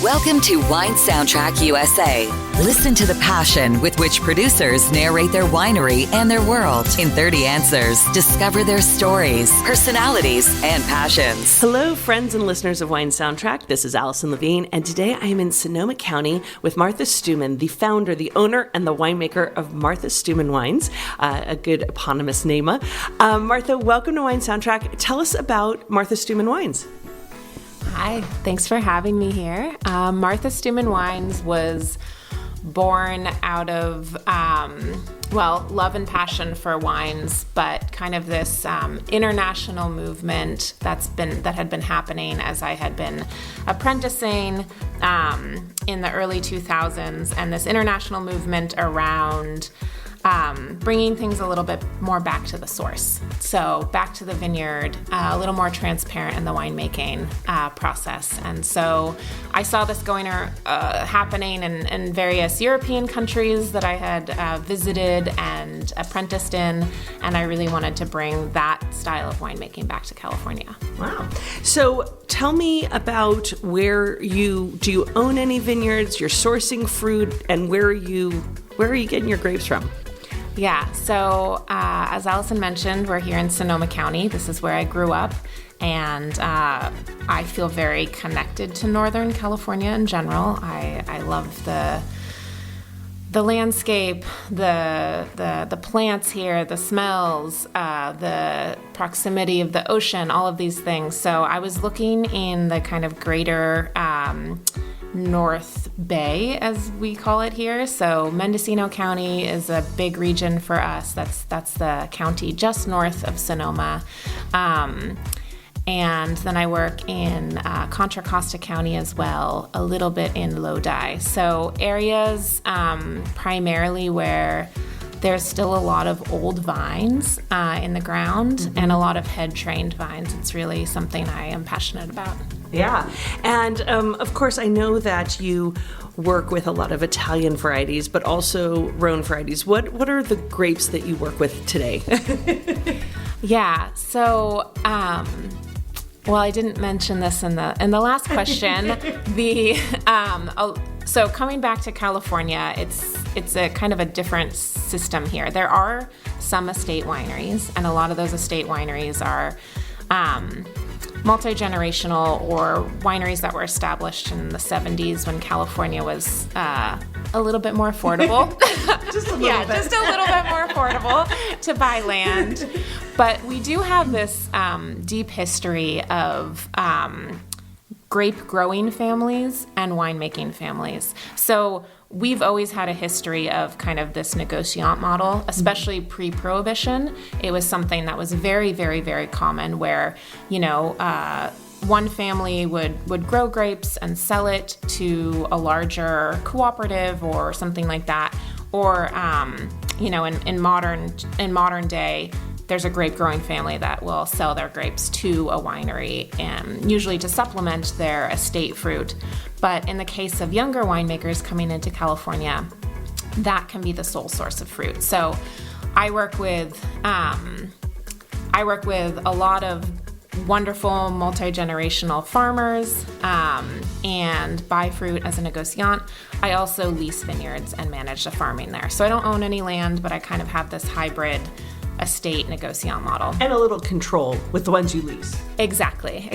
Welcome to Wine Soundtrack USA. Listen to the passion with which producers narrate their winery and their world. In 30 answers, discover their stories, personalities, and passions. Hello, friends and listeners of Wine Soundtrack. This is Allison Levine, and today I am in Sonoma County with Martha Stoumen, the founder, the owner, and the winemaker of Martha Stoumen Wines, a good eponymous name. Martha, welcome to Wine Soundtrack. Tell us about Martha Stoumen Wines. Hi, thanks for having me here. Martha Stoumen Wines was born out of, love and passion for wines, but kind of this international movement that had been happening as I had been apprenticing in the early 2000s, and this international movement around bringing things a little bit more back to the source. So back to the vineyard, a little more transparent in the winemaking process. And so I saw this happening in various European countries that I had visited and apprenticed in, and I really wanted to bring that style of winemaking back to California. Wow. So tell me about do you own any vineyards? You're sourcing fruit, and where are you getting your grapes from? Yeah, so as Allison mentioned, we're here in Sonoma County. This is where I grew up, and I feel very connected to Northern California in general. I love the landscape, the plants here, the smells, the proximity of the ocean, all of these things. So I was looking in the kind of greater North Bay, as we call it here. So Mendocino County is a big region for us. That's the county just north of Sonoma. And then I work in Contra Costa County as well, a little bit in Lodi. So areas primarily where there's still a lot of old vines in the ground and a lot of head-trained vines. It's really something I am passionate about. Yeah. And of course, I know that you work with a lot of Italian varieties, but also Rhone varieties. What are the grapes that you work with today? Yeah. So, I didn't mention this in the last question. So coming back to California, it's a kind of a different system here. There are some estate wineries, and a lot of those estate wineries are multi-generational or wineries that were established in the 70s when California was a little bit more affordable. Just a little bit. Just a little bit more affordable to buy land. But we do have this deep history of grape growing families and winemaking families. So we've always had a history of kind of this negociant model, especially pre-Prohibition. It was something that was very, very, very common where, one family would grow grapes and sell it to a larger cooperative or something like that. Or, in modern day, there's a grape growing family that will sell their grapes to a winery, usually to supplement their estate fruit. But in the case of younger winemakers coming into California, that can be the sole source of fruit. So I work with a lot of wonderful multi-generational farmers and buy fruit as a negociant. I also lease vineyards and manage the farming there. So I don't own any land, but I kind of have this hybrid estate negociant model. And a little control with the ones you lease. Exactly.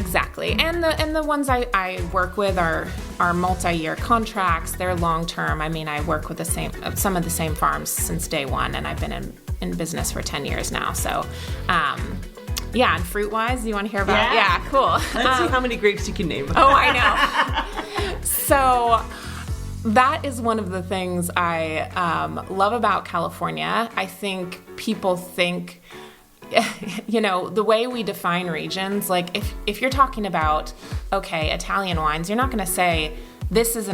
And the ones I work with are multi-year contracts. They're long-term. I mean, I work with some of the same farms since day one, and I've been in business for 10 years now. So, and fruit-wise, you want to hear about? Yeah, cool. Let's see how many grapes you can name. Oh, I know. So that is one of the things I love about California. I think people think, the way we define regions, like if you're talking about, Italian wines, you're not going to say, this is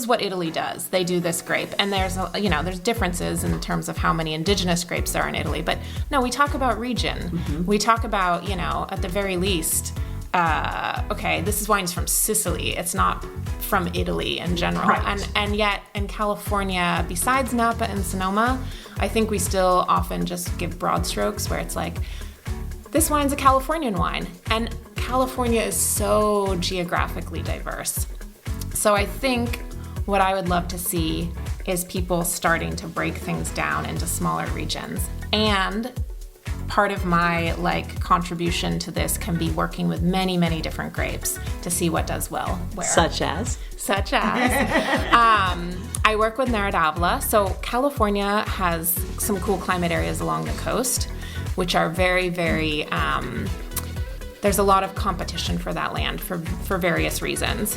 what Italy does. They do this grape. And there's differences in terms of how many indigenous grapes there are in Italy. But no, we talk about region. Mm-hmm. We talk about, at the very least, this is wines from Sicily. It's not from Italy in general. Right. And yet in California, besides Napa and Sonoma, I think we still often just give broad strokes where it's like, this wine's a Californian wine. And California is so geographically diverse. So I think what I would love to see is people starting to break things down into smaller regions. And part of my contribution to this can be working with many, many different grapes to see what does well where. Such as? I work with Neradavla. So California has some cool climate areas along the coast, which are very, very, there's a lot of competition for that land for various reasons.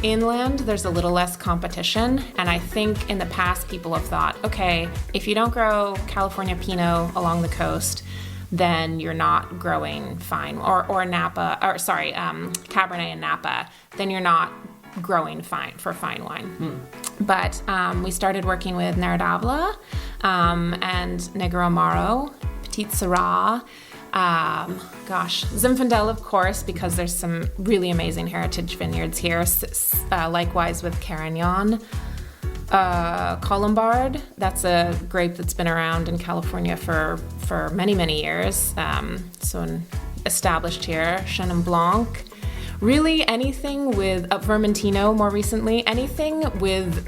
Inland, there's a little less competition. And I think in the past, people have thought, okay, if you don't grow California Pinot along the coast, then you're not growing fine, or Napa, Cabernet and Napa, then you're not growing fine for fine wine. But we started working with Neradavla and Negro Amaro, Petit Syrah, Zinfandel, of course, because there's some really amazing heritage vineyards here. Likewise with Carignan. Colombard, that's a grape that's been around in California for many, many years. So established here. Chenin Blanc. Really anything with Vermentino more recently, anything with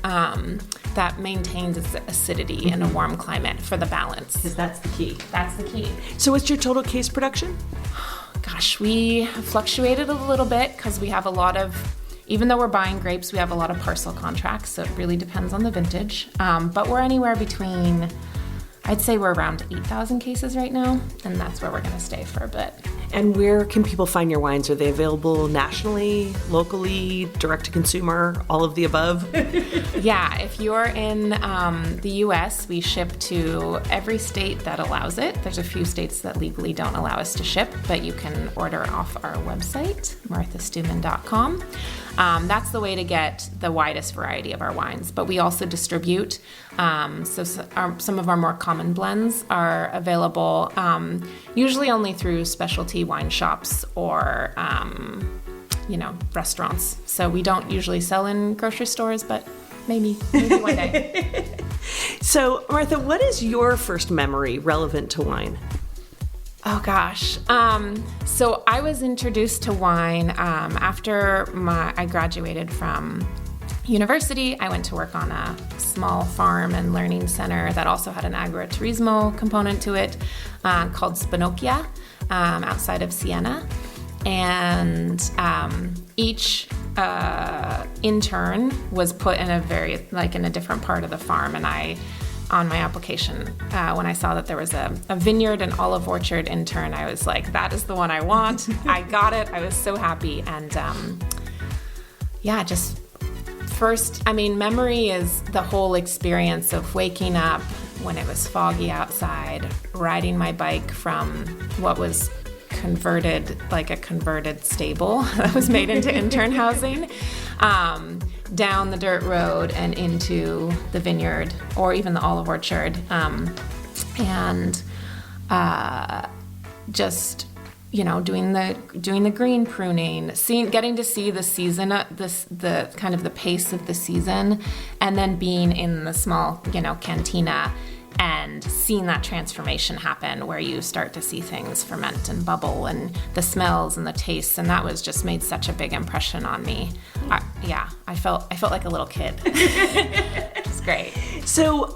that maintains its acidity in a warm climate for the balance. Because that's the key. That's the key. So what's your total case production? Gosh, we have fluctuated a little bit because we have a lot of, even though we're buying grapes, we have a lot of parcel contracts, so it really depends on the vintage. But we're anywhere between, I'd say we're around 8,000 cases right now, and that's where we're going to stay for a bit. And where can people find your wines? Are they available nationally, locally, direct to consumer, all of the above? Yeah, if you're in the U.S., we ship to every state that allows it. There's a few states that legally don't allow us to ship, but you can order off our website, marthastoumen.com. That's the way to get the widest variety of our wines. But we also distribute, some of our more common blends are available usually only through specialty wine shops or, restaurants. So we don't usually sell in grocery stores, but maybe one day. So, Martha, what is your first memory relevant to wine? Oh gosh. So I was introduced to wine after I graduated from university. I went to work on a small farm and learning center that also had an agriturismo component to it called Spinocchia outside of Siena. And each intern was put in in a different part of the farm, and on my application, when I saw that there was a vineyard and olive orchard intern, I was like, that is the one I want. I got it. I was so happy. And memory is the whole experience of waking up when it was foggy outside, riding my bike from what was converted stable that was made into intern housing, down the dirt road and into the vineyard or even the olive orchard, doing the green pruning, getting to see the season, the kind of the pace of the season, and then being in the small cantina and seeing that transformation happen where you start to see things ferment and bubble and the smells and the tastes, and that was just made such a big impression on me. I felt like a little kid. It's great. So,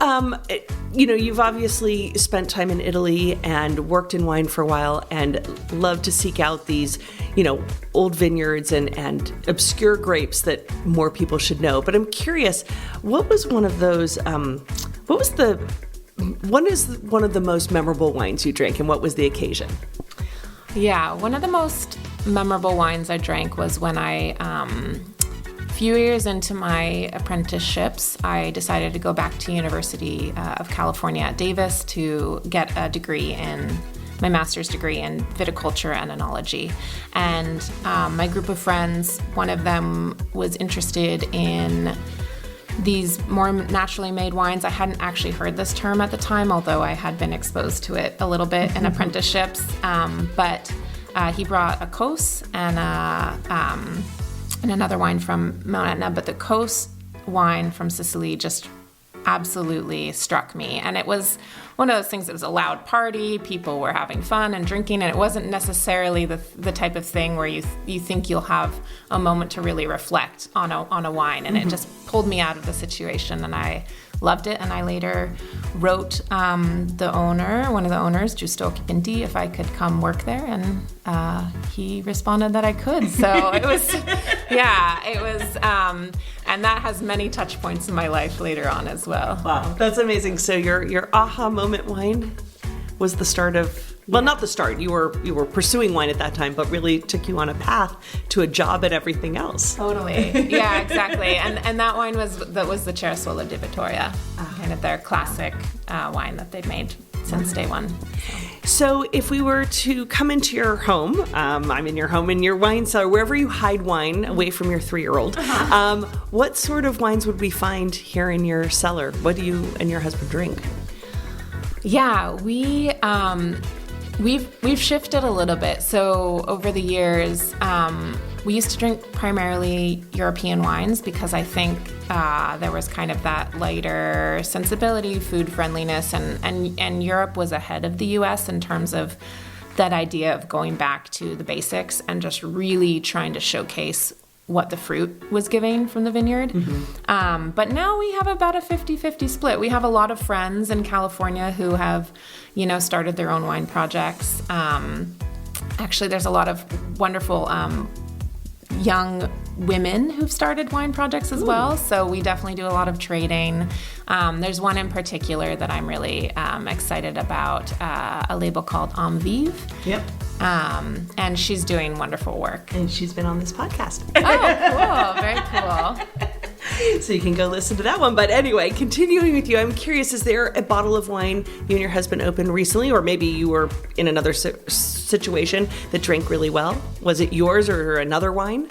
you've obviously spent time in Italy and worked in wine for a while and love to seek out these, old vineyards and obscure grapes that more people should know. But I'm curious, what was one of those, one is one of the most memorable wines you drank, and what was the occasion? Yeah, one of the most memorable wines I drank was when a few years into my apprenticeships, I decided to go back to University of California at Davis to get my master's degree in viticulture and enology. And my group of friends, one of them was interested in these more naturally made wines. I hadn't actually heard this term at the time, although I had been exposed to it a little bit in apprenticeships. But he brought a Kos and another wine from Mount Etna. But the Kos wine from Sicily just absolutely struck me. And it was one of those things that was a loud party, people were having fun and drinking, and it wasn't necessarily the type of thing where you think you'll have a moment to really reflect on a wine. And it just pulled me out of the situation, and I loved it. And I later wrote one of the owners, Justo Kipinti, if I could come work there, and he responded that I could. So it was, and that has many touch points in my life later on as well. Wow, that's amazing. So your aha moment wine was the start of, well, not the start. You were pursuing wine at that time, but really took you on a path to a job and everything else. Totally. Yeah, exactly. And that wine was the Cerasuolo di Vittoria, kind of their classic wine that they've made since day one. So if we were to come into your home, I'm in your home, in your wine cellar, wherever you hide wine away from your 3-year-old, what sort of wines would we find here in your cellar? What do you and your husband drink? Yeah, we've shifted a little bit. So over the years, we used to drink primarily European wines because I think there was kind of that lighter sensibility, food friendliness, and Europe was ahead of the U.S. in terms of that idea of going back to the basics and just really trying to showcase what the fruit was giving from the vineyard. But now we have about a 50-50 split. We have a lot of friends in California who have, started their own wine projects. Actually, there's a lot of wonderful young women who've started wine projects as well. So we definitely do a lot of trading. There's one in particular that I'm really excited about, a label called Envive. Yep. And she's doing wonderful work. And she's been on this podcast. Oh, cool. Very cool. So you can go listen to that one. But anyway, continuing with you, I'm curious, is there a bottle of wine you and your husband opened recently, or maybe you were in another situation that drank really well? Was it yours or another wine?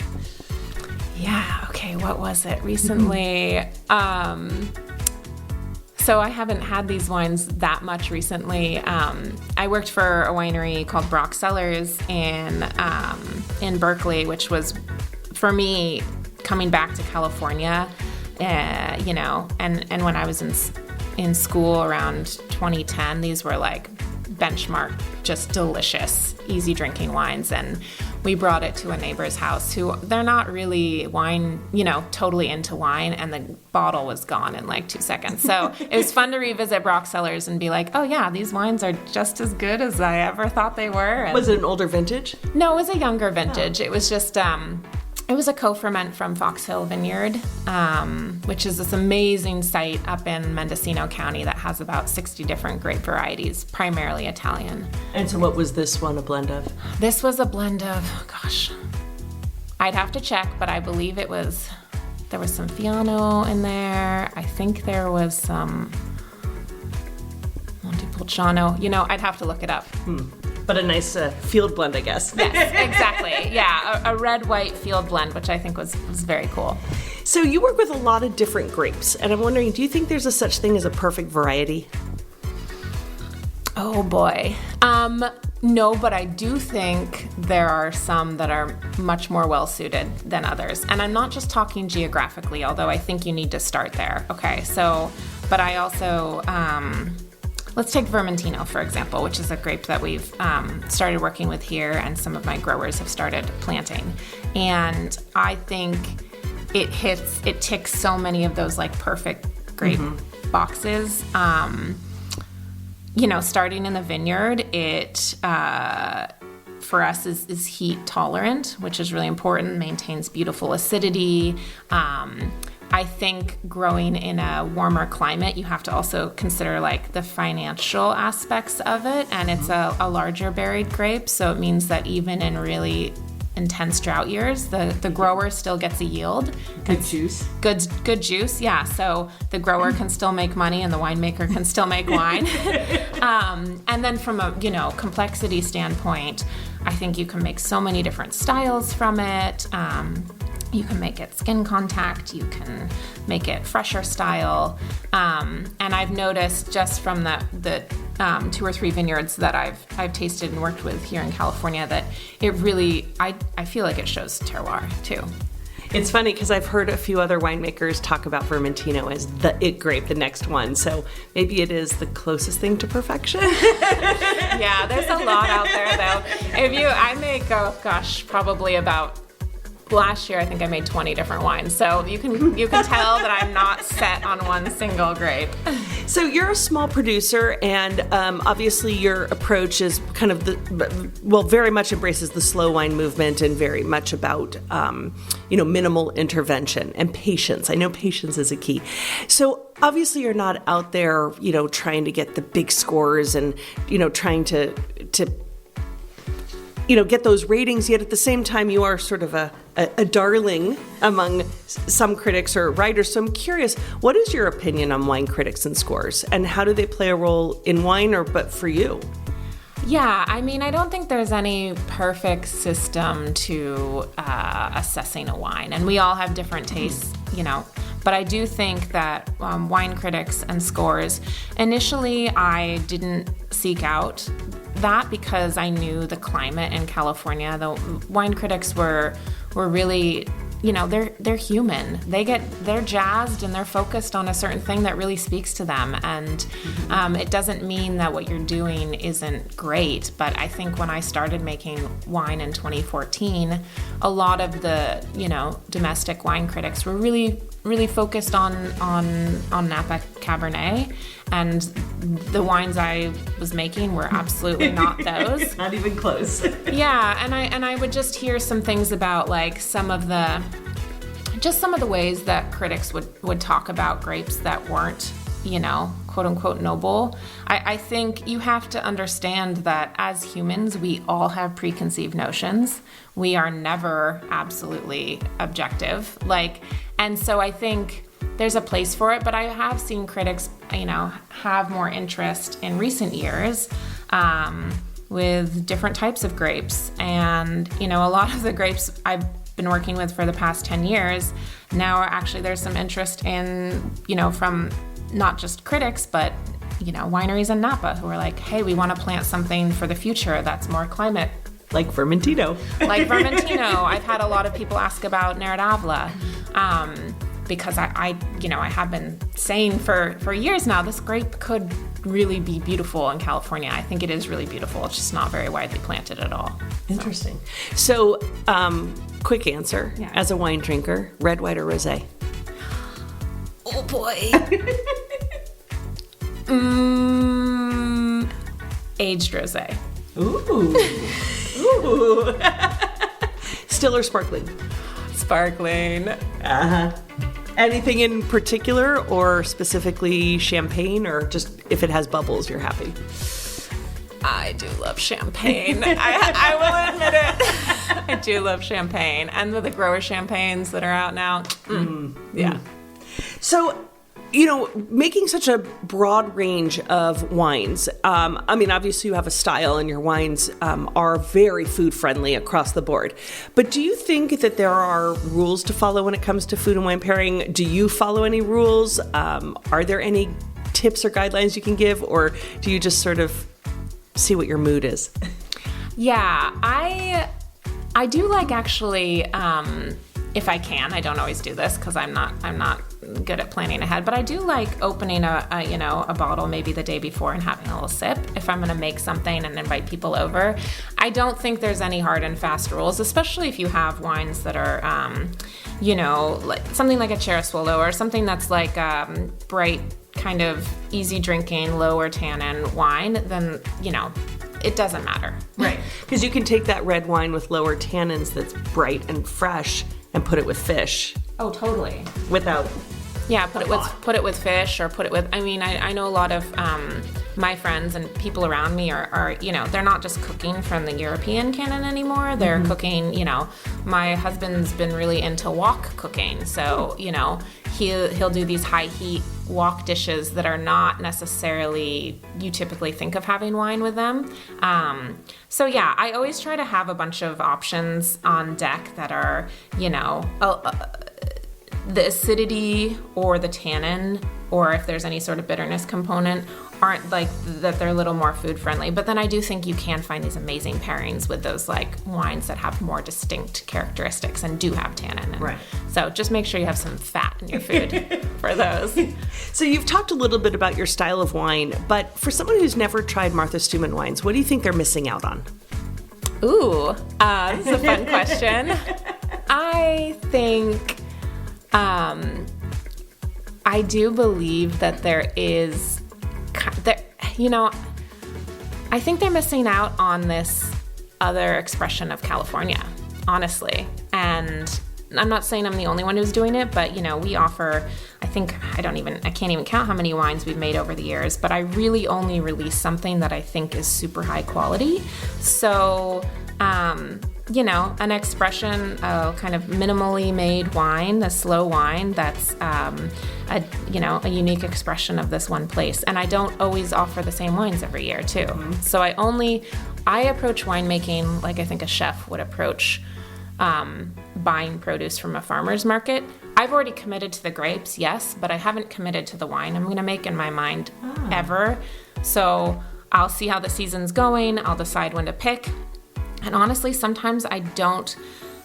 Yeah, okay, what was it? Recently, so I haven't had these wines that much recently. I worked for a winery called Brock Cellars in Berkeley, which was, for me, coming back to California, and when I was in school around 2010, these were like benchmark, just delicious, easy drinking wines. And we brought it to a neighbor's house who, they're not really wine, totally into wine, and the bottle was gone in like 2 seconds. So it was fun to revisit Brock Cellars and be like, oh yeah, these wines are just as good as I ever thought they were. And was it an older vintage? No, it was a younger vintage. Oh. It was just, it was a co-ferment from Fox Hill Vineyard, which is this amazing site up in Mendocino County that has about 60 different grape varieties, primarily Italian. And so what was this one a blend of? This was a blend of, I'd have to check, but I believe there was some Fiano in there. I think there was some Montepulciano. I'd have to look it up. But a nice field blend, I guess. Yes, exactly. Yeah, a red-white field blend, which I think was very cool. So you work with a lot of different grapes, and I'm wondering, do you think there's a such thing as a perfect variety? Oh boy. No, but I do think there are some that are much more well-suited than others. And I'm not just talking geographically, although I think you need to start there. Okay, so, but I also... let's take Vermentino, for example, which is a grape that we've started working with here, and some of my growers have started planting. And I think it ticks so many of those like perfect grape boxes. Starting in the vineyard, it for us is heat tolerant, which is really important, maintains beautiful acidity. I think growing in a warmer climate, you have to also consider like the financial aspects of it, and it's a larger berried grape, so it means that even in really intense drought years, the grower still gets a yield. Good juice. Good juice, yeah. So the grower can still make money, and the winemaker can still make wine. And then from a complexity standpoint, I think you can make so many different styles from it. You can make it skin contact, you can make it fresher style. And I've noticed just from the 2 or 3 vineyards that I've tasted and worked with here in California that it really, I feel like it shows terroir too. It's funny because I've heard a few other winemakers talk about Vermentino as the it grape, the next one. So maybe it is the closest thing to perfection. Yeah, there's a lot out there though. I make, probably about, last year I think I made 20 different wines. So you can tell that I'm not set on one single grape. So you're a small producer, and obviously your approach is kind of very much embraces the slow wine movement and very much about minimal intervention and patience. I know patience is a key. So obviously you're not out there, trying to get the big scores and trying to get those ratings, yet at the same time you are sort of a darling among some critics or writers. So I'm curious, what is your opinion on wine critics and scores, and how do they play a role in wine, but for you? Yeah, I mean, I don't think there's any perfect system to assessing a wine, and we all have different tastes, But I do think that wine critics and scores, initially I didn't seek out that because I knew the climate in California. The wine critics were really, they're human. They're jazzed and they're focused on a certain thing that really speaks to them. And it doesn't mean that what you're doing isn't great. But I think when I started making wine in 2014, a lot of the, domestic wine critics were really focused on Napa Cabernet, and the wines I was making were absolutely not those. Not even close. Yeah, and I would just hear some things about like some of the ways that critics would talk about grapes that weren't, quote unquote noble. I think you have to understand that as humans, we all have preconceived notions. We are never absolutely objective. And so I think there's a place for it, but I have seen critics, have more interest in recent years with different types of grapes. And, a lot of the grapes I've been working with for the past 10 years, now actually there's some interest in, from not just critics, but, wineries in Napa who are like, hey, we want to plant something for the future that's more climate. Like Vermentino. I've had a lot of people ask about Neradavla. Because I have been saying for years now, this grape could really be beautiful in California. I think it is really beautiful. It's just not very widely planted at all. Interesting. So, quick answer. Yeah. As a wine drinker, red, white, or rosé? Oh boy. Aged rosé. Ooh. Still or sparkling? Sparkling. Uh-huh. Anything in particular, or specifically champagne, or just if it has bubbles, you're happy? I do love champagne. I will admit it. I do love champagne. And with the grower champagnes that are out now. Yeah. So, making such a broad range of wines, obviously you have a style and your wines are very food friendly across the board. But do you think that there are rules to follow when it comes to food and wine pairing? Do you follow any rules? Are there any tips or guidelines you can give, or do you just sort of see what your mood is? Yeah, I do like actually, if I can, I don't always do this because I'm not good at planning ahead, but I do like opening a bottle maybe the day before and having a little sip if I'm going to make something and invite people over. I don't think there's any hard and fast rules, especially if you have wines that are, like something like a Chiarasuolo or something that's like bright, kind of easy drinking, lower tannin wine, then, it doesn't matter. Right. Because you can take that red wine with lower tannins that's bright and fresh and put it with fish. Oh, totally. Without. Yeah, put it with fish, or put it with. I know a lot of my friends and people around me are they're not just cooking from the European canon anymore. They're cooking. My husband's been really into wok cooking, so he'll do these high heat wok dishes that are not necessarily you typically think of having wine with them. So yeah, I always try to have a bunch of options on deck that are the acidity or the tannin, or if there's any sort of bitterness component, aren't like that, they're a little more food friendly. But then I do think you can find these amazing pairings with those like wines that have more distinct characteristics and do have tannin. And right. So just make sure you have some fat in your food for those. So you've talked a little bit about your style of wine, but for someone who's never tried Martha Stoumen wines, what do you think they're missing out on? Ooh, this is a fun question. I think, I do believe that there is, I think they're missing out on this other expression of California, honestly. And I'm not saying I'm the only one who's doing it, but, we offer, I can't even count how many wines we've made over the years, but I really only release something that I think is super high quality. So, an expression, kind of minimally made wine, a slow wine that's, a unique expression of this one place. And I don't always offer the same wines every year too. Mm-hmm. So I approach winemaking like I think a chef would approach buying produce from a farmer's market. I've already committed to the grapes, yes, but I haven't committed to the wine I'm going to make in my mind ever. So I'll see how the season's going. I'll decide when to pick. And honestly, sometimes I don't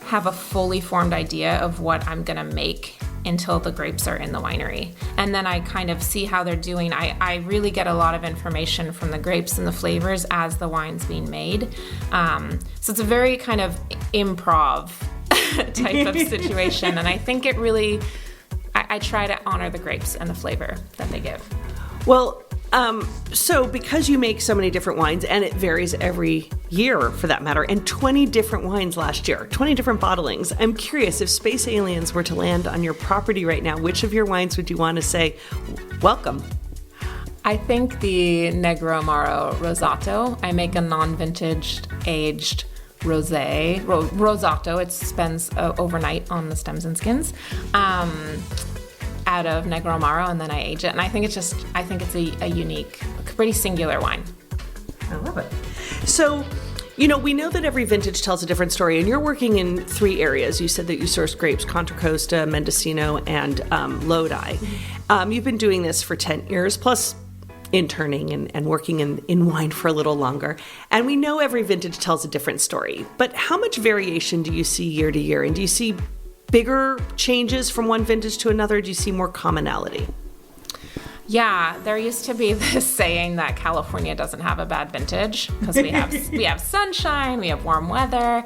have a fully formed idea of what I'm going to make until the grapes are in the winery. And then I kind of see how they're doing. I really get a lot of information from the grapes and the flavors as the wine's being made. So it's a very kind of improv type of situation. And I think it really, I try to honor the grapes and the flavor that they give. Well, so because you make so many different wines, and it varies every year for that matter, and 20 different wines last year, 20 different bottlings, I'm curious, if space aliens were to land on your property right now, which of your wines would you want to say, welcome? I think the Negro Amaro Rosato. I make a non-vintage aged rosé. Rosato, it spends overnight on the stems and skins. Out of Negro Amaro, and then I age it. And I think it's a unique, pretty singular wine. I love it. So, we know that every vintage tells a different story, and you're working in 3 areas. You said that you source grapes, Contra Costa, Mendocino, and Lodi. You've been doing this for 10 years, plus interning and working in wine for a little longer. And we know every vintage tells a different story. But how much variation do you see year to year? And do you see bigger changes from one vintage to another? Do you see more commonality? Yeah, there used to be this saying that California doesn't have a bad vintage because we have sunshine, we have warm weather.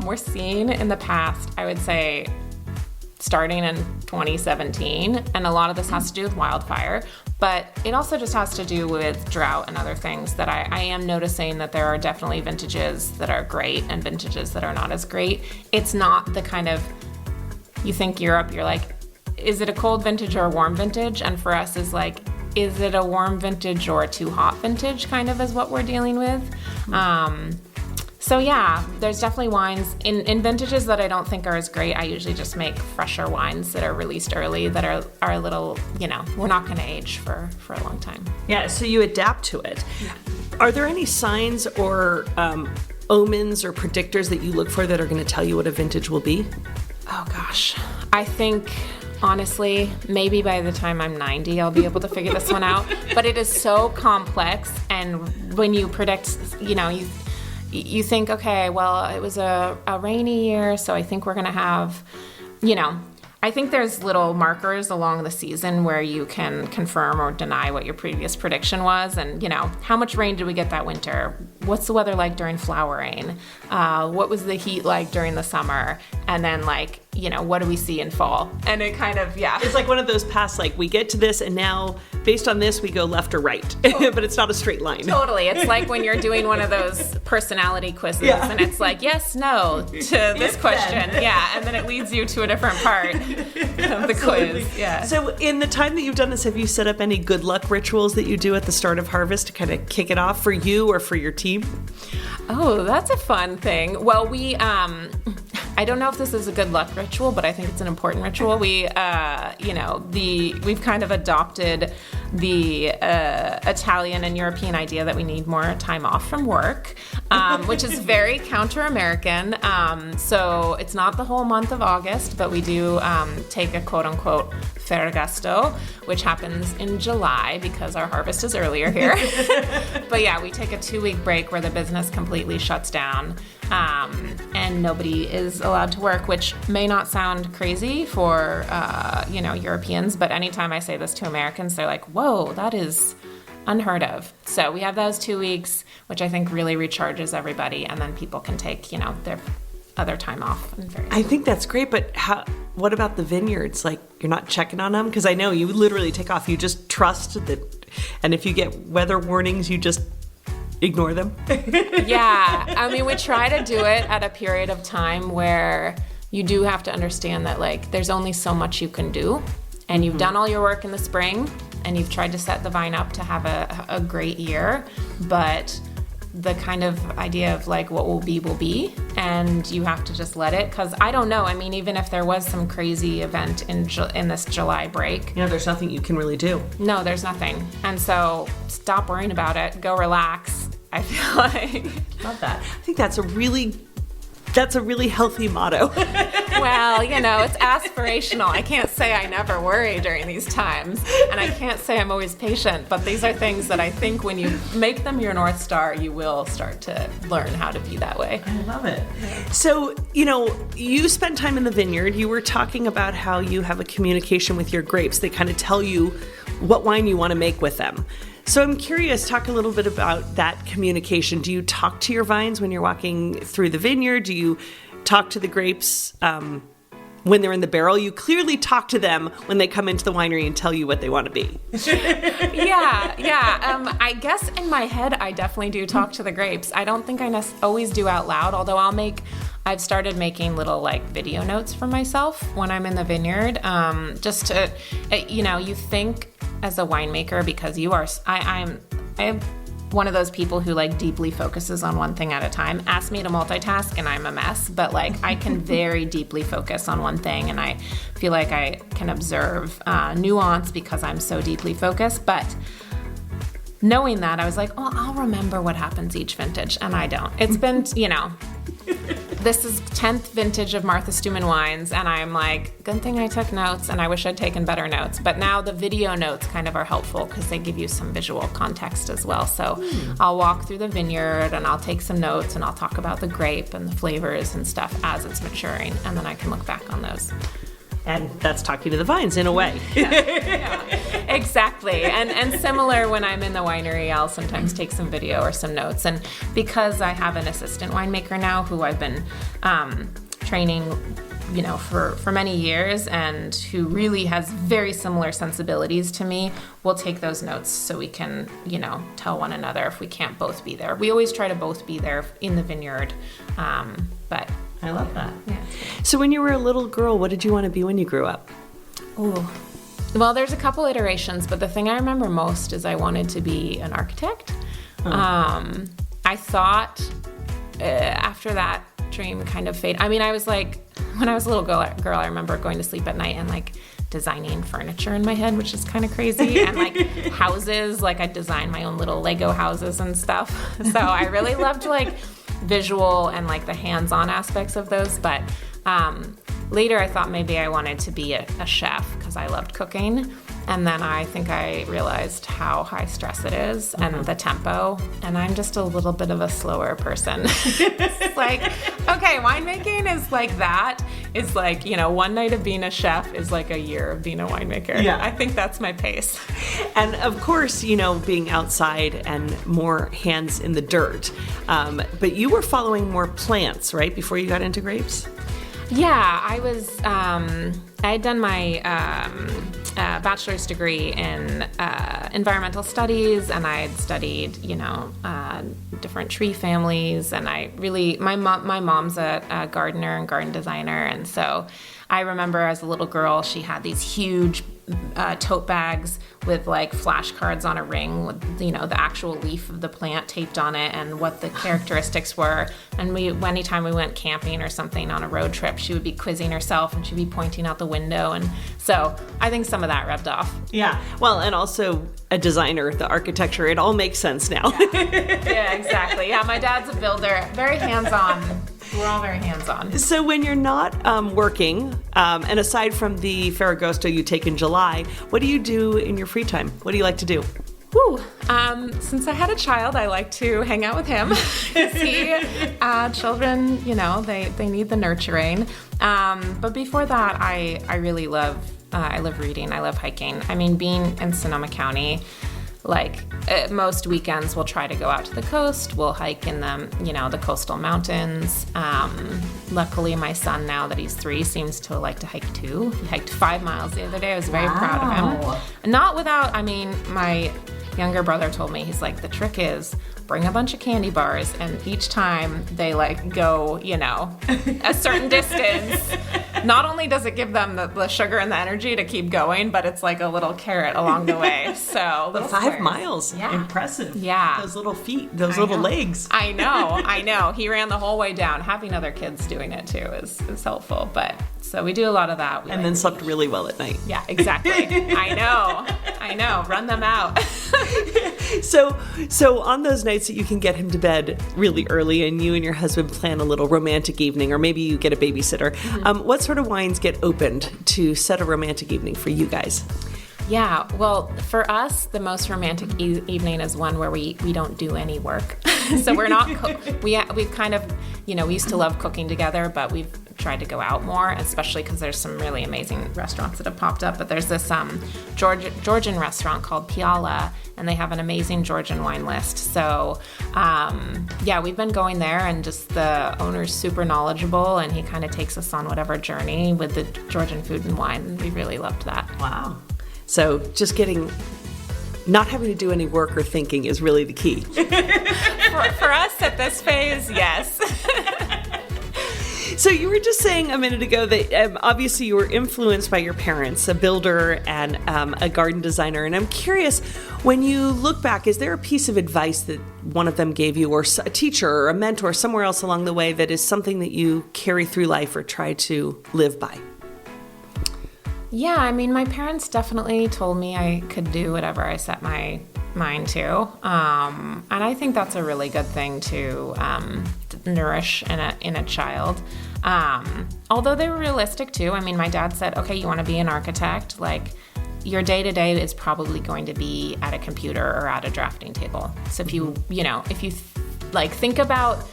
We're seeing in the past, I would say, starting in 2017, and a lot of this has to do with wildfire, but it also just has to do with drought and other things that I am noticing that there are definitely vintages that are great and vintages that are not as great. It's not the kind of, you think Europe, you're like, is it a cold vintage or a warm vintage? And for us is like, is it a warm vintage or a too hot vintage kind of is what we're dealing with. So yeah, there's definitely wines in vintages that I don't think are as great. I usually just make fresher wines that are released early that are a little, we're not going to age for a long time. Yeah, so you adapt to it. Yeah. Are there any signs or omens or predictors that you look for that are going to tell you what a vintage will be? Oh gosh, I think honestly, maybe by the time I'm 90, I'll be able to figure this one out. But it is so complex, and when you predict, you think, okay, well, it was a rainy year, so I think we're going to have, I think there's little markers along the season where you can confirm or deny what your previous prediction was. And, how much rain did we get that winter? What's the weather like during flowering? What was the heat like during the summer? And then, what do we see in fall? And it kind of, yeah. It's like one of those past, we get to this, and now, based on this, we go left or right. But it's not a straight line. Totally. It's like when you're doing one of those personality quizzes, and it's like, yes, no, to this question. Then. Yeah, and then it leads you to a different part of the quiz. Yeah. So in the time that you've done this, have you set up any good luck rituals that you do at the start of harvest to kind of kick it off for you or for your team? Oh, that's a fun thing. Well, I don't know if this is a good luck ritual, but I think it's an important ritual. We've kind of adopted the Italian and European idea that we need more time off from work, which is very counter-American. So it's not the whole month of August, but we do take a quote-unquote Ferragosto, which happens in July because our harvest is earlier here. But yeah, we take a 2-week break where the business completely shuts down, and nobody is allowed to work, which may not sound crazy for Europeans, but anytime I say this to Americans, they're like, whoa, that is unheard of. So we have those 2 weeks, which I think really recharges everybody, and then people can take, their other time off. I think that's great, but what about the vineyards? Like, you're not checking on them? Because I know you literally take off. You just trust that, and if you get weather warnings, you just ignore them. Yeah. I mean, we try to do it at a period of time where you do have to understand that, like, there's only so much you can do, and you've done all your work in the spring, and you've tried to set the vine up to have a great year, but the kind of idea of like what will be, and you have to just let it, because I don't know. I mean, even if there was some crazy event in this July break, there's nothing you can really do. No, there's nothing. And so stop worrying about it. Go relax. I feel like. Love that. I think that's a really healthy motto. Well, it's aspirational. I can't say I never worry during these times, and I can't say I'm always patient, but these are things that I think when you make them your North Star, you will start to learn how to be that way. I love it. So, you spend time in the vineyard. You were talking about how you have a communication with your grapes. They kind of tell you what wine you want to make with them. So I'm curious, talk a little bit about that communication. Do you talk to your vines when you're walking through the vineyard? Do you talk to the grapes when they're in the barrel? You clearly talk to them when they come into the winery and tell you what they want to be. Yeah. I guess in my head, I definitely do talk to the grapes. I don't think I always do out loud, although I've started making little like video notes for myself when I'm in the vineyard, just to, you think as a winemaker, because I'm one of those people who like deeply focuses on one thing at a time. Ask me to multitask and I'm a mess, but like I can very deeply focus on one thing, and I feel like I can observe nuance because I'm so deeply focused. But knowing that, I was like, oh, I'll remember what happens each vintage, and I don't. It's been, this is 10th vintage of Martha Stoumen Wines, and I'm like, good thing I took notes, and I wish I'd taken better notes. But now the video notes kind of are helpful because they give you some visual context as well. So I'll walk through the vineyard, and I'll take some notes, and I'll talk about the grape and the flavors and stuff as it's maturing, and then I can look back on those. And that's talking to the vines in a way. Yeah, exactly. And similar when I'm in the winery, I'll sometimes take some video or some notes. And because I have an assistant winemaker now who I've been training, for many years, and who really has very similar sensibilities to me, we'll take those notes so we can, tell one another if we can't both be there. We always try to both be there in the vineyard, but I love that. Yeah. So when you were a little girl, what did you want to be when you grew up? Oh, well, there's a couple iterations, but the thing I remember most is I wanted to be an architect. I thought after that dream kind of faded. I mean, I was like, when I was a little girl, I remember going to sleep at night and like designing furniture in my head, which is kind of crazy, and like houses, like I designed my own little Lego houses and stuff. So I really loved like visual and like the hands-on aspects of those, but later I thought maybe I wanted to be a chef because I loved cooking, and then I think I realized how high stress it is and the tempo, and I'm just a little bit of a slower person. It's like, okay, winemaking is like that. It's like, one night of being a chef is like a year of being a winemaker. Yeah. I think that's my pace. And of course, being outside and more hands in the dirt. But you were following more plants, right, before you got into grapes? Yeah, I was, I had done my bachelor's degree in environmental studies, and I had studied, different tree families, and my mom's a gardener and garden designer, and so I remember as a little girl, she had these huge tote bags with like flashcards on a ring with, the actual leaf of the plant taped on it and what the characteristics were. And anytime we went camping or something on a road trip, she would be quizzing herself and she'd be pointing out the window. And so I think some of that rubbed off. Yeah. Well, and also a designer, the architecture, it all makes sense now. Yeah, exactly. Yeah, my dad's a builder, very hands-on. We're all very hands-on. So when you're not working, and aside from the Ferragosto you take in July, what do you do in your free time? What do you like to do? Whew. Since I had a child, I like to hang out with him. Children, they need the nurturing. But before that, I really love, I love reading. I love hiking. I mean, being in Sonoma County, most weekends we'll try to go out to the coast. We'll hike in the coastal mountains. Luckily, my son, now that he's 3, seems to like to hike too. He hiked 5 miles the other day. I was very proud of him. Not without, my younger brother told me, he's like, the trick is bring a bunch of candy bars, and each time they go, a certain distance, not only does it give them the sugar and the energy to keep going, but it's like a little carrot along the way. So the 5 miles, impressive. Yeah, those little feet, those little legs. I know. He ran the whole way down. Having other kids doing it too is helpful. But so we do a lot of that. And then slept really well at night. Yeah, exactly. I know. Run them out. So on those nights that you can get him to bed really early and you and your husband plan a little romantic evening, or maybe you get a babysitter, what sort of wines get opened to set a romantic evening for you guys? Yeah, well, for us, the most romantic evening is one where we don't do any work. So we're not, we've kind of, we used to love cooking together, but we've tried to go out more, especially because there's some really amazing restaurants that have popped up. But there's this Georgian restaurant called Piala, and they have an amazing Georgian wine list. So, we've been going there, and just the owner's super knowledgeable, and he kind of takes us on whatever journey with the Georgian food and wine. We really loved that. Wow. So just not having to do any work or thinking is really the key. For us at this phase, yes. So you were just saying a minute ago that obviously you were influenced by your parents, a builder and a garden designer. And I'm curious, when you look back, is there a piece of advice that one of them gave you, or a teacher or a mentor somewhere else along the way, that is something that you carry through life or try to live by? Yeah, my parents definitely told me I could do whatever I set my mind to. And I think that's a really good thing to nourish in a child. Although they were realistic too. My dad said, okay, you want to be an architect? Like, your day-to-day is probably going to be at a computer or at a drafting table. So if you think about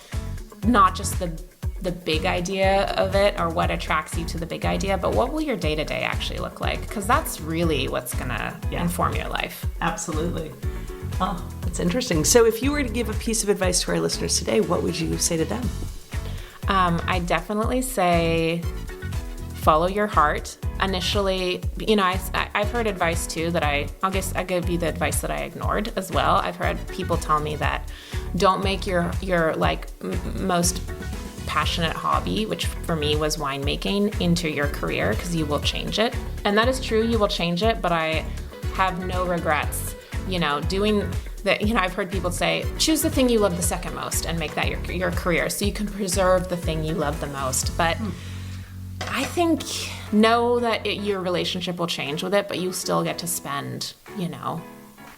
not just the big idea of it or what attracts you to the big idea, but what will your day-to-day actually look like? Because that's really what's going to inform your life. Absolutely. Oh, that's interesting. So if you were to give a piece of advice to our listeners today, what would you say to them? I definitely say follow your heart. Initially, I've heard advice too that I give you the advice that I ignored as well. I've heard people tell me that don't make your most passionate hobby, which for me was winemaking, into your career, because you will change it. And that is true, you will change it, but I have no regrets, doing that. I've heard people say, choose the thing you love the second most and make that your career, so you can preserve the thing you love the most. But I think, know that your relationship will change with it, but you still get to spend,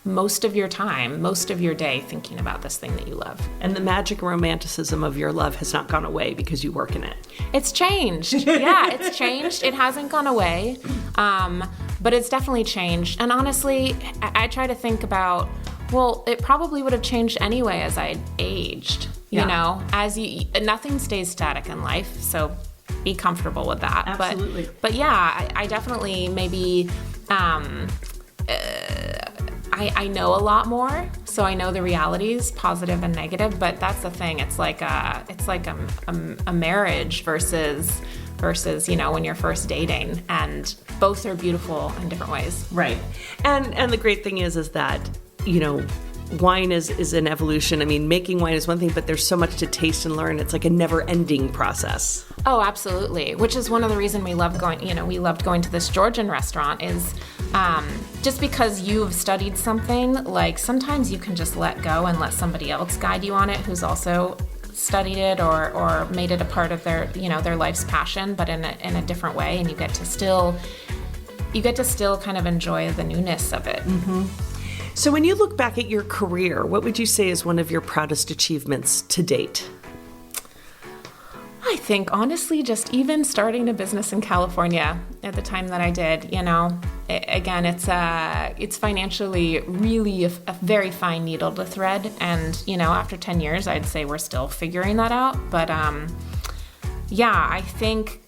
most of your time, most of your day thinking about this thing that you love. And the magic and romanticism of your love has not gone away because you work in it. It's changed. Yeah, it's changed. It hasn't gone away, but it's definitely changed. And honestly, I try to think about, well, it probably would have changed anyway as I aged. Nothing stays static in life, so be comfortable with that. Absolutely. But yeah, I definitely maybe. I know a lot more, so I know the realities, positive and negative. But that's the thing; it's like a marriage versus when you're first dating, and both are beautiful in different ways. Right. And the great thing is that wine is an evolution. I mean, making wine is one thing, but there's so much to taste and learn. It's like a never-ending process. Oh, absolutely. Which is one of the reasons we loved going to this Georgian restaurant is just because you've studied something, like sometimes you can just let go and let somebody else guide you on it who's also studied it or made it a part of their life's passion, but in a different way, and you get to still kind of enjoy the newness of it. Mm-hmm. So when you look back at your career, what would you say is one of your proudest achievements to date? I think, honestly, just even starting a business in California at the time that I did, again, it's financially really a very fine needle to thread. And, after 10 years, I'd say we're still figuring that out. But, I think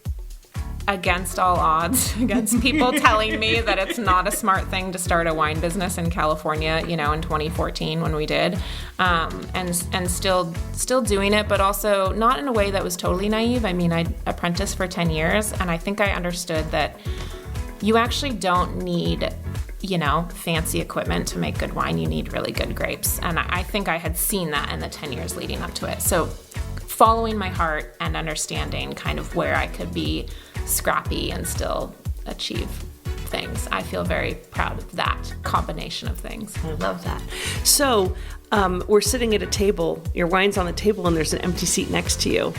against all odds, against people telling me that it's not a smart thing to start a wine business in California, in 2014 when we did, and still doing it, but also not in a way that was totally naive. I mean, I apprenticed for 10 years, and I think I understood that you actually don't need, fancy equipment to make good wine. You need really good grapes, and I think I had seen that in the 10 years leading up to it. So following my heart and understanding kind of where I could be scrappy and still achieve things. I feel very proud of that combination of things. I love that. So we're sitting at a table, your wine's on the table, and there's an empty seat next to you.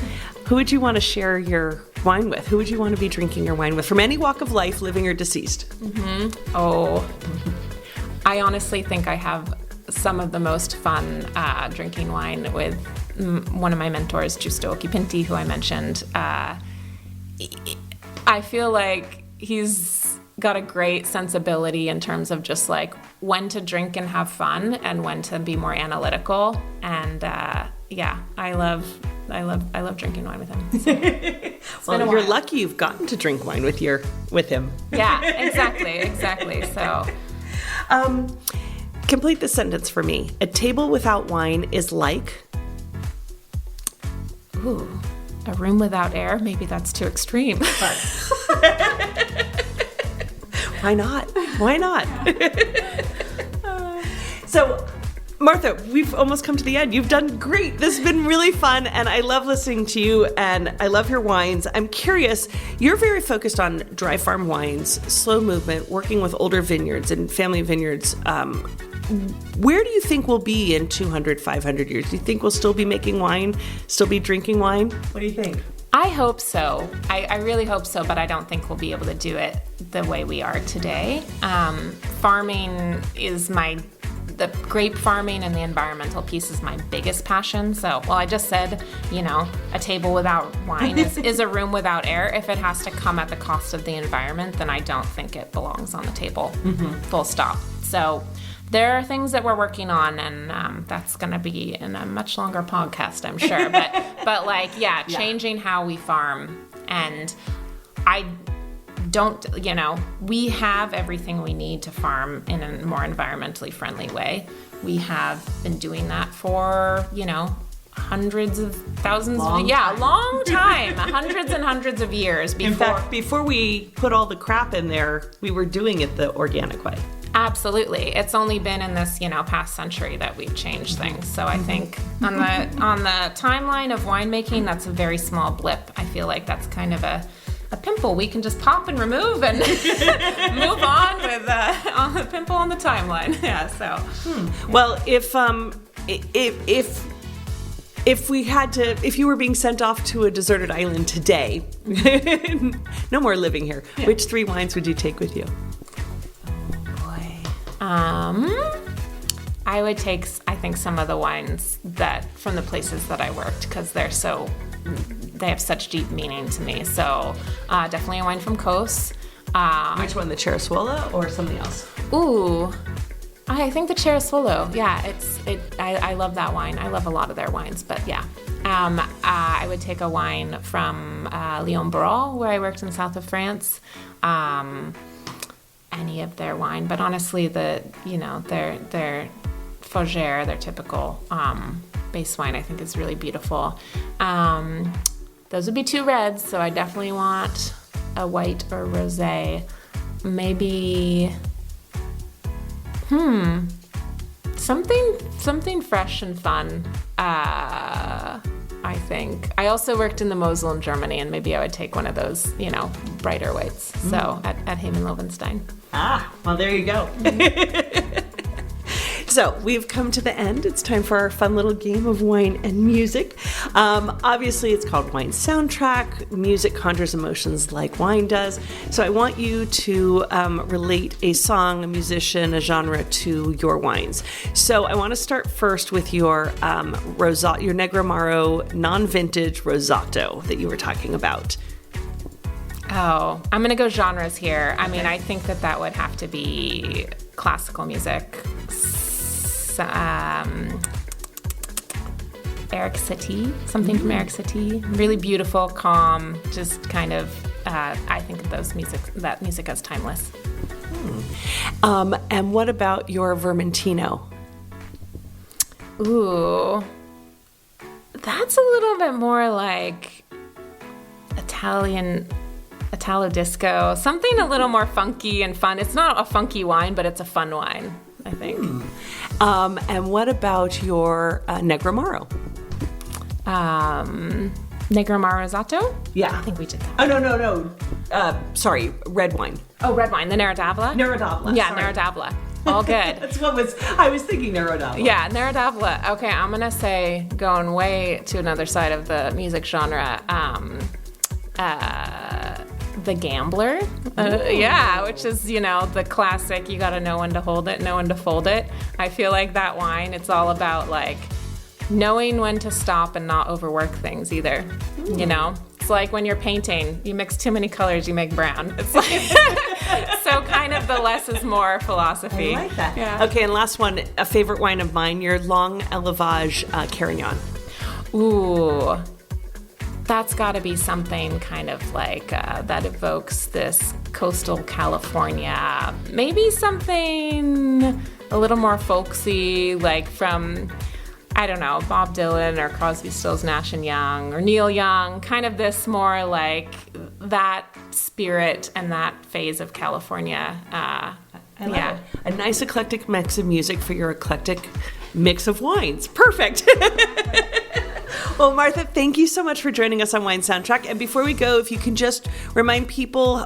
Who would you want to share your wine with? Who would you want to be drinking your wine with from any walk of life, living or deceased? Mm-hmm. Oh, I honestly think I have some of the most fun drinking wine with one of my mentors, Giusto Occhipinti, who I mentioned. I feel like he's got a great sensibility in terms of just like when to drink and have fun and when to be more analytical. And I love drinking wine with him. So well, you're lucky you've gotten to drink wine with him. Yeah, exactly. So, complete the sentence for me. A table without wine is like. Ooh. A room without air? Maybe that's too extreme. Why not? So, Martha, we've almost come to the end. You've done great. This has been really fun, and I love listening to you, and I love your wines. I'm curious, you're very focused on dry farm wines, slow movement, working with older vineyards and family vineyards. Where do you think we'll be in 200, 500 years? Do you think we'll still be making wine, still be drinking wine? What do you think? I hope so. I really hope so, but I don't think we'll be able to do it the way we are today. Farming is the grape farming and the environmental piece is my biggest passion. So, I just said, a table without wine is a room without air. If it has to come at the cost of the environment, then I don't think it belongs on the table. Mm-hmm. Full stop. So, there are things that we're working on, and that's going to be in a much longer podcast, I'm sure. But changing how we farm. And I don't, we have everything we need to farm in a more environmentally friendly way. We have been doing that for, hundreds of thousands long time. Hundreds and hundreds of years before. In fact, before we put all the crap in there, we were doing it the organic way. Absolutely. It's only been in this, past century that we've changed things. So I think on the timeline of winemaking, that's a very small blip. I feel like that's kind of a pimple we can just pop and remove and move on with on the pimple on the timeline. Yeah. So. Well, if you were being sent off to a deserted island today, no more living here, which 3 wines would you take with you? I would take, I think, some of the wines from the places that I worked because they have such deep meaning to me. So definitely a wine from Kos. Which one, the Cerasuolo or something else? Ooh, I think the Cerasuolo. Yeah, I love that wine. I love a lot of their wines, but yeah. I would take a wine from Lyon-Barol, where I worked in south of France. Any of their wine, but honestly, their Fougère, their typical base wine, I think is really beautiful. Those would be 2 reds, so I definitely want a white or Something fresh and fun. I think. I also worked in the Mosel in Germany, and maybe I would take one of those, brighter whites. So at Heyman Loewenstein. Well, there you go. So we've come to the end. It's time for our fun little game of wine and music. Obviously, it's called Wine Soundtrack. Music conjures emotions like wine does. So I want you to relate a song, a musician, a genre to your wines. So I want to start first with your your Negramaro non-vintage Rosato that you were talking about. Oh, I'm going to go genres here. I mean, I think that would have to be classical music. Eric Satie, something from Eric Satie. Really beautiful, calm, just kind of, I think of that music as timeless. And what about your Vermentino? Ooh, that's a little bit more like Italo disco, something a little more funky and fun. It's not a funky wine, but it's a fun wine, I think. And what about your Negramaro? Negramaro Rosato? Yeah. I think we did that. Oh, no. Sorry, red wine. Oh, red wine, the Nerodavla? Nerodavla. Yeah, sorry. Nerodavla. All good. I was thinking Nerodavla. Yeah, Nerodavla. Okay, I'm going to say, going way to another side of the music genre, The Gambler, which is, the classic, you gotta know when to hold it, know when to fold it. I feel like that wine, it's all about like knowing when to stop and not overwork things either. It's like when you're painting, you mix too many colors, you make brown. It's like, so kind of the less is more philosophy. I like that. Yeah. Okay, and last one, a favorite wine of mine, your Long Élevage Carignan. Ooh. That's got to be something kind of like that evokes this coastal California. Maybe something a little more folksy, like from, I don't know, Bob Dylan or Crosby, Stills, Nash & Young or Neil Young. Kind of this more like that spirit and that phase of California. I love it. A nice eclectic mix of music for your eclectic mix of wines. Perfect. Well, Martha, thank you so much for joining us on Wine Soundtrack. And before we go, if you can just remind people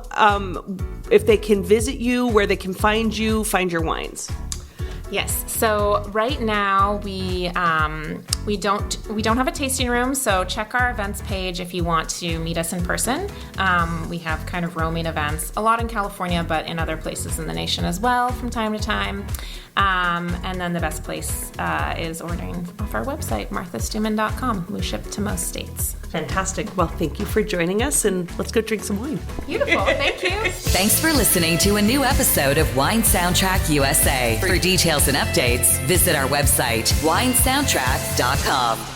if they can visit you, where they can find you, find your wines. Yes. So right now we don't have a tasting room. So check our events page if you want to meet us in person. We have kind of roaming events, a lot in California, but in other places in the nation as well from time to time. And then the best place is ordering off our website, marthastoumen.com. We ship to most states. Fantastic. Well, thank you for joining us, and let's go drink some wine. Beautiful. Thank you. Thanks for listening to a new episode of Wine Soundtrack USA. For details and updates, visit our website, winesoundtrack.com.